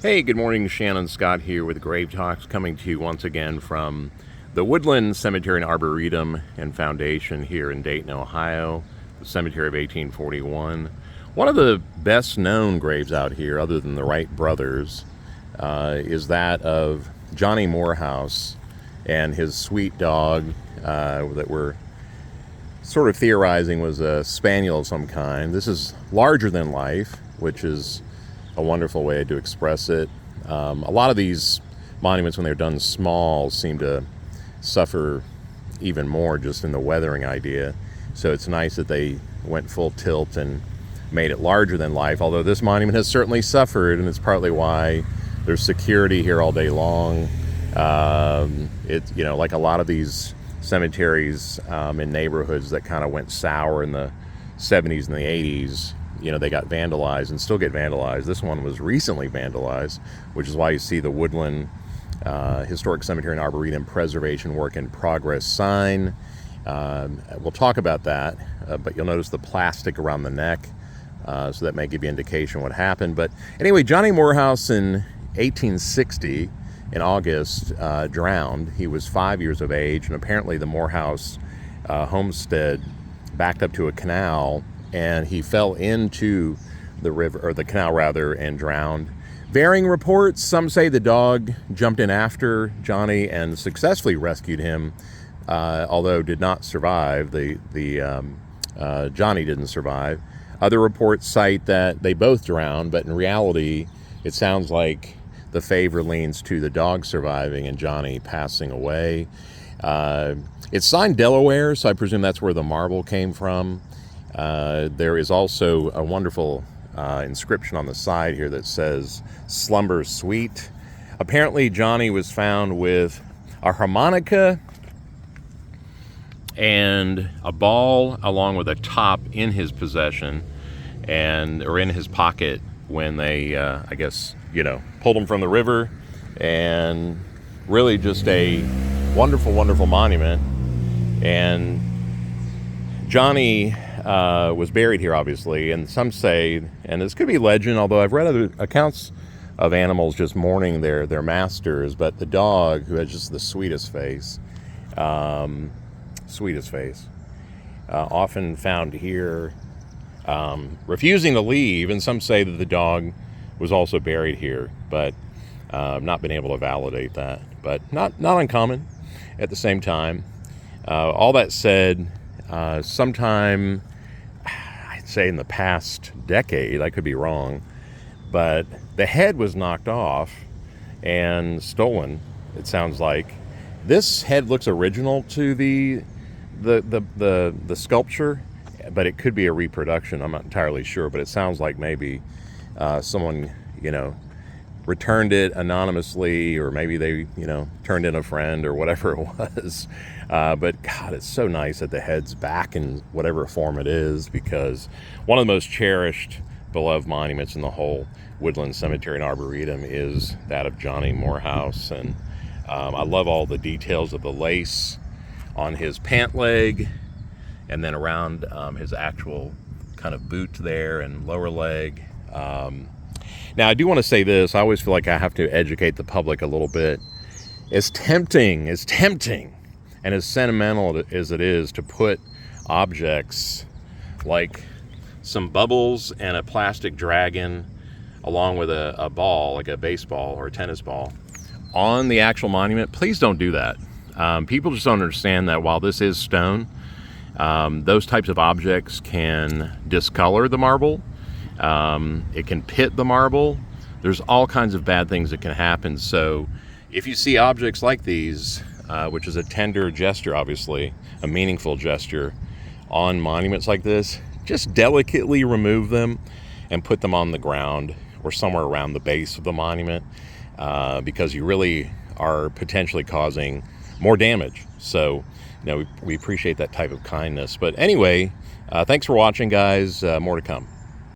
Hey, good morning. Shannon Scott here with Grave Talks, coming to you once again from the Woodland Cemetery and Arboretum and Foundation here in Dayton, Ohio, the cemetery of 1841. One of the best known graves out here, other than the Wright brothers, is that of Johnny Morehouse and his sweet dog that we're sort of theorizing was a spaniel of some kind. This is larger than life, which is a wonderful way to express it. A lot of these monuments, when they're done small, seem to suffer even more just in the weathering idea. So it's nice that they went full tilt and made it larger than life, although this monument has certainly suffered, and it's partly why there's security here all day long. It's, like a lot of these cemeteries in neighborhoods that kind of went sour in the 70s and the 80s, they got vandalized and still get vandalized. This one was recently vandalized, which is why you see the Woodland Historic Cemetery and Arboretum Preservation Work in Progress sign. We'll talk about that, but you'll notice the plastic around the neck, so that may give you indication what happened. But anyway, Johnny Morehouse in 1860, in August, drowned. He was 5 years of age, and apparently the Morehouse homestead backed up to a canal, and he fell into the river, or the canal rather, and drowned. Varying reports. Some say the dog jumped in after Johnny and successfully rescued him, although did not survive. Johnny didn't survive. Other reports cite that they both drowned, but in reality, it sounds like the favor leans to the dog surviving and Johnny passing away. It's signed Delaware, so I presume that's where the marble came from. There is also a wonderful inscription on the side here that says "Slumber Sweet." Apparently, Johnny was found with a harmonica and a ball along with a top in his possession or in his pocket when they, pulled him from the river. And really just a wonderful, wonderful monument. And Johnny was buried here, obviously, and some say, and this could be legend, although I've read other accounts of animals just mourning their masters, but the dog, who has just the sweetest face, often found here, refusing to leave, and some say that the dog was also buried here, but I've not been able to validate that, but not uncommon at the same time. All that said, sometime, I'd say in the past decade, I could be wrong, but the head was knocked off and stolen, it sounds like. This head looks original to the sculpture, but it could be a reproduction. I'm not entirely sure, but it sounds like maybe someone, returned it anonymously, or maybe they, turned in a friend or whatever it was. But God, it's so nice that the head's back in whatever form it is, because one of the most cherished, beloved monuments in the whole Woodland Cemetery and Arboretum is that of Johnny Morehouse. And I love all the details of the lace on his pant leg, and then around his actual kind of boot there and lower leg. Now, I do want to say this. I always feel like I have to educate the public a little bit. As tempting, and as sentimental as it is to put objects like some bubbles and a plastic dragon along with a ball, like a baseball or a tennis ball, on the actual monument, please don't do that. People just don't understand that while this is stone, those types of objects can discolor the marble. It can pit the marble. There's all kinds of bad things that can happen. So if you see objects like these, which is a tender gesture, obviously, a meaningful gesture on monuments like this, just delicately remove them and put them on the ground or somewhere around the base of the monument, because you really are potentially causing more damage. So, we appreciate that type of kindness. But anyway, thanks for watching, guys. More to come.